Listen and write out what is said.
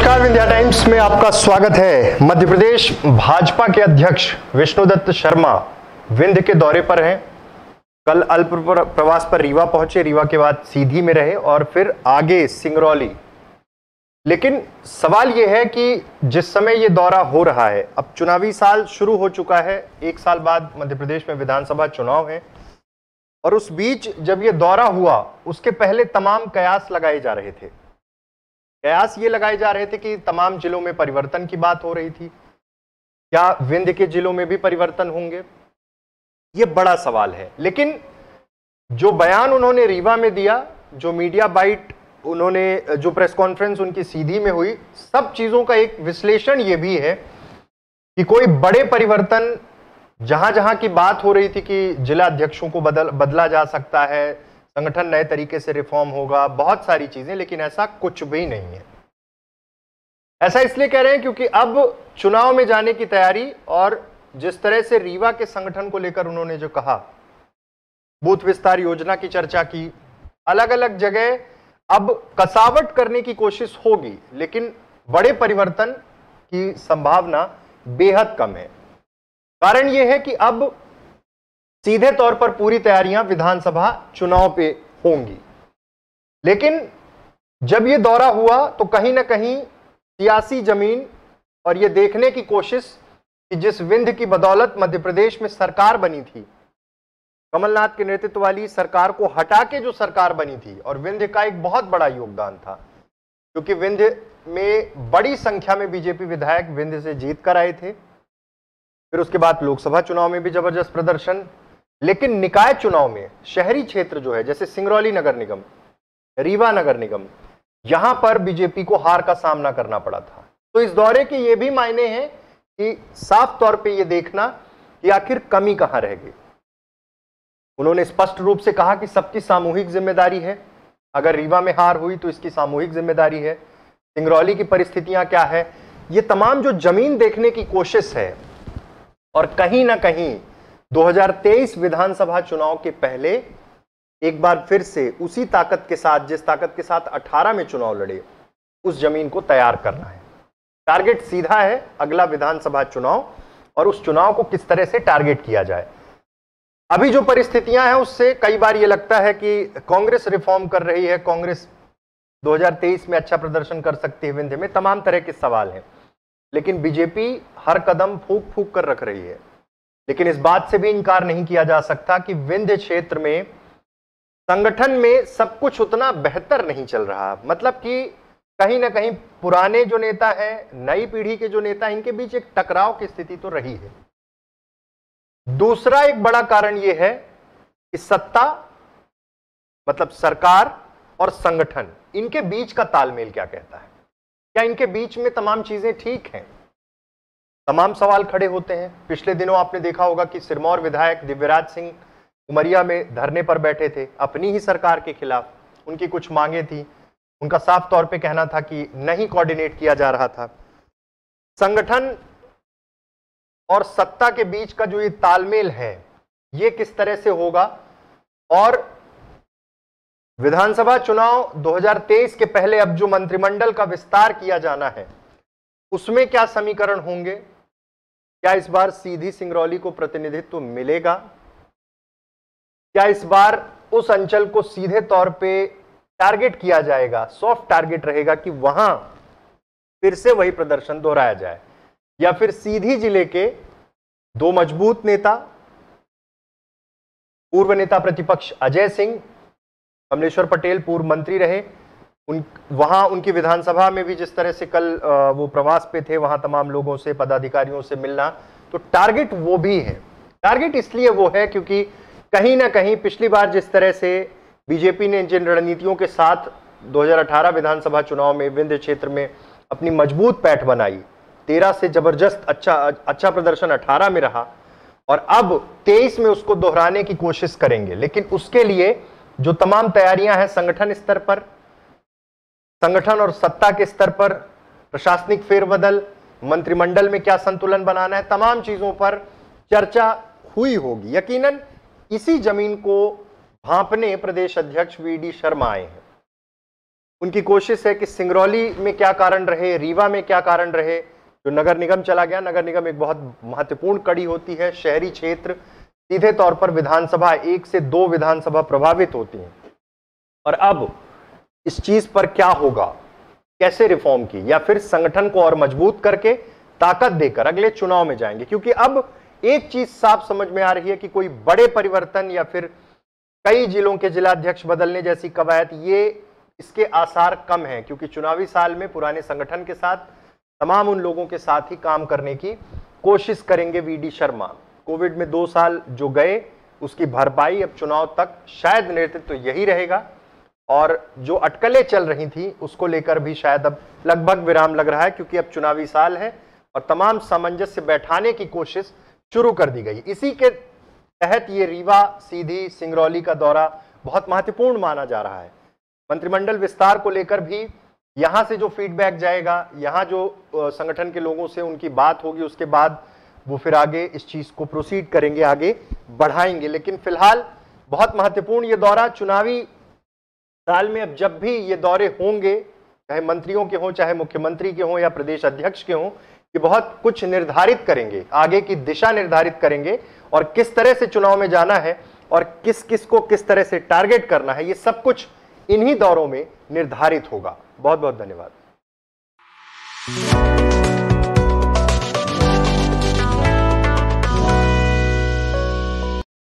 नमस्कार, विंध्या टाइम्स में आपका स्वागत है। मध्य प्रदेश भाजपा के अध्यक्ष विष्णुदत्त शर्मा विंध्य के दौरे पर हैं। कल अल्प प्रवास पर रीवा पहुंचे, रीवा के बाद सीधी में रहे और फिर आगे सिंगरौली। लेकिन सवाल यह है कि जिस समय यह दौरा हो रहा है, अब चुनावी साल शुरू हो चुका है, एक साल बाद मध्य प्रदेश में विधानसभा चुनाव है और उस बीच जब यह दौरा हुआ उसके पहले तमाम कयास लगाए जा रहे थे। कयास ये लगाए जा रहे थे कि तमाम जिलों में परिवर्तन की बात हो रही थी, क्या विंध्य के जिलों में भी परिवर्तन होंगे, ये बड़ा सवाल है। लेकिन जो बयान उन्होंने रीवा में दिया, जो मीडिया बाइट उन्होंने, जो प्रेस कॉन्फ्रेंस उनकी सीधी में हुई, सब चीजों का एक विश्लेषण ये भी है कि कोई बड़े परिवर्तन, जहां जहां की बात हो रही थी कि जिला अध्यक्षों को बदला जा सकता है, संगठन नए तरीके से रिफॉर्म होगा, बहुत सारी चीजें, लेकिन ऐसा कुछ भी नहीं है। ऐसा इसलिए कह रहे हैं क्योंकि अब चुनाव में जाने की तैयारी और जिस तरह से रीवा के संगठन को लेकर उन्होंने जो कहा, बूथ विस्तार योजना की चर्चा की, अलग अलग जगह अब कसावट करने की कोशिश होगी, लेकिन बड़े परिवर्तन की संभावना बेहद कम है। कारण यह है कि अब सीधे तौर पर पूरी तैयारियां विधानसभा चुनाव पे होंगी। लेकिन जब यह दौरा हुआ तो कहीं ना कहीं सियासी जमीन और यह देखने की कोशिश कि जिस विंध्य की बदौलत मध्य प्रदेश में सरकार बनी थी, कमलनाथ के नेतृत्व वाली सरकार को हटा के जो सरकार बनी थी, और विंध्य का एक बहुत बड़ा योगदान था क्योंकि विंध्य में बड़ी संख्या में बीजेपी विधायक विंध्य से जीत कर आए थे। फिर उसके बाद लोकसभा चुनाव में भी जबरदस्त प्रदर्शन, लेकिन निकाय चुनाव में शहरी क्षेत्र जो है, जैसे सिंगरौली नगर निगम, रीवा नगर निगम, यहां पर बीजेपी को हार का सामना करना पड़ा था। तो इस दौरे के ये भी मायने हैं कि साफ तौर पे ये देखना कि आखिर कमी कहां रह गई। उन्होंने स्पष्ट रूप से कहा कि सबकी सामूहिक जिम्मेदारी है, अगर रीवा में हार हुई तो इसकी सामूहिक जिम्मेदारी है। सिंगरौली की परिस्थितियां क्या है, ये तमाम जो जमीन देखने की कोशिश है, और कहीं ना कहीं 2023 विधानसभा चुनाव के पहले एक बार फिर से उसी ताकत के साथ, जिस ताकत के साथ 18 में चुनाव लड़े, उस जमीन को तैयार करना है। टारगेट सीधा है अगला विधानसभा चुनाव, और उस चुनाव को किस तरह से टारगेट किया जाए। अभी जो परिस्थितियां हैं उससे कई बार ये लगता है कि कांग्रेस रिफॉर्म कर रही है, कांग्रेस 2023 में अच्छा प्रदर्शन कर सकती है विंध्य में, तमाम तरह के सवाल हैं। लेकिन बीजेपी हर कदम फूंक फूंक कर रख रही है। लेकिन इस बात से भी इनकार नहीं किया जा सकता कि विंध्य क्षेत्र में संगठन में सब कुछ उतना बेहतर नहीं चल रहा। मतलब कि कहीं ना कहीं पुराने जो नेता हैं, नई पीढ़ी के जो नेता, इनके बीच एक टकराव की स्थिति तो रही है। दूसरा एक बड़ा कारण यह है कि सत्ता, मतलब सरकार और संगठन, इनके बीच का तालमेल क्या कहता है। क्या इनके बीच में तमाम चीजें ठीक हैं? तमाम सवाल खड़े होते हैं। पिछले दिनों आपने देखा होगा कि सिरमौर विधायक दिव्यराज सिंह उमरिया में धरने पर बैठे थे अपनी ही सरकार के खिलाफ। उनकी कुछ मांगे थी, उनका साफ तौर पे कहना था कि नहीं कोऑर्डिनेट किया जा रहा था। संगठन और सत्ता के बीच का जो ये तालमेल है, ये किस तरह से होगा, और विधानसभा चुनाव 2023 के पहले अब जो मंत्रिमंडल का विस्तार किया जाना है, उसमें क्या समीकरण होंगे। क्या इस बार सीधी सिंगरौली को प्रतिनिधित्व मिलेगा? क्या इस बार उस अंचल को सीधे तौर पे टारगेट किया जाएगा, सॉफ्ट टारगेट रहेगा कि वहां फिर से वही प्रदर्शन दोहराया जाए, या फिर सीधी जिले के दो मजबूत नेता, पूर्व नेता प्रतिपक्ष अजय सिंह, कमलेश्वर पटेल पूर्व मंत्री रहे, वहां उनकी विधानसभा में भी जिस तरह से कल वो प्रवास पे थे, वहां तमाम लोगों से, पदाधिकारियों से मिलना, तो टारगेट वो भी है। टारगेट इसलिए वो है क्योंकि कहीं ना कहीं पिछली बार जिस तरह से बीजेपी ने जिन रणनीतियों के साथ 2018 विधानसभा चुनाव में विंध्य क्षेत्र में अपनी मजबूत पैठ बनाई, 13 से जबरदस्त अच्छा प्रदर्शन 18 में रहा, और अब 23 में उसको दोहराने की कोशिश करेंगे। लेकिन उसके लिए जो तमाम तैयारियां हैं संगठन स्तर पर, संगठन और सत्ता के स्तर पर, प्रशासनिक फेरबदल, मंत्रिमंडल में क्या संतुलन बनाना है, तमाम चीजों पर चर्चा हुई होगी। यकीनन इसी जमीन को भांपने प्रदेश अध्यक्ष वी डी शर्मा आए हैं। उनकी कोशिश है कि सिंगरौली में क्या कारण रहे, रीवा में क्या कारण रहे। जो नगर निगम चला गया, नगर निगम एक बहुत महत्वपूर्ण कड़ी होती है, शहरी क्षेत्र सीधे तौर पर विधानसभा 1 से 2 विधानसभा प्रभावित होती हैं। और अब इस चीज पर क्या होगा, कैसे रिफॉर्म की, या फिर संगठन को और मजबूत करके ताकत देकर अगले चुनाव में जाएंगे। क्योंकि अब एक चीज साफ समझ में आ रही है कि कोई बड़े परिवर्तन या फिर कई जिलों के जिलाध्यक्ष बदलने जैसी कवायद, ये इसके आसार कम हैं। क्योंकि चुनावी साल में पुराने संगठन के साथ, तमाम उन लोगों के साथ ही काम करने की कोशिश करेंगे वीडी शर्मा। कोविड में 2 साल जो गए उसकी भरपाई अब चुनाव तक शायद नेतृत्व तो यही रहेगा, और जो अटकलें चल रही थी उसको लेकर भी शायद अब लगभग विराम लग रहा है। क्योंकि अब चुनावी साल है और तमाम सामंजस्य बैठाने की कोशिश शुरू कर दी गई। इसी के तहत ये रीवा, सीधी, सिंगरौली का दौरा बहुत महत्वपूर्ण माना जा रहा है। मंत्रिमंडल विस्तार को लेकर भी यहां से जो फीडबैक जाएगा, यहां जो संगठन के लोगों से उनकी बात होगी, उसके बाद वो फिर आगे इस चीज को प्रोसीड करेंगे, आगे बढ़ाएंगे। लेकिन फिलहाल बहुत महत्वपूर्ण ये दौरा चुनावी साल में अब जब भी ये दौरे होंगे, चाहे मंत्रियों के हों, चाहे मुख्यमंत्री के हों या प्रदेश अध्यक्ष के हों, ये बहुत कुछ निर्धारित करेंगे, आगे की दिशा निर्धारित करेंगे और किस तरह से चुनाव में जाना है और किस किस को किस तरह से टारगेट करना है, ये सब कुछ इन्हीं दौरों में निर्धारित होगा। बहुत बहुत धन्यवाद।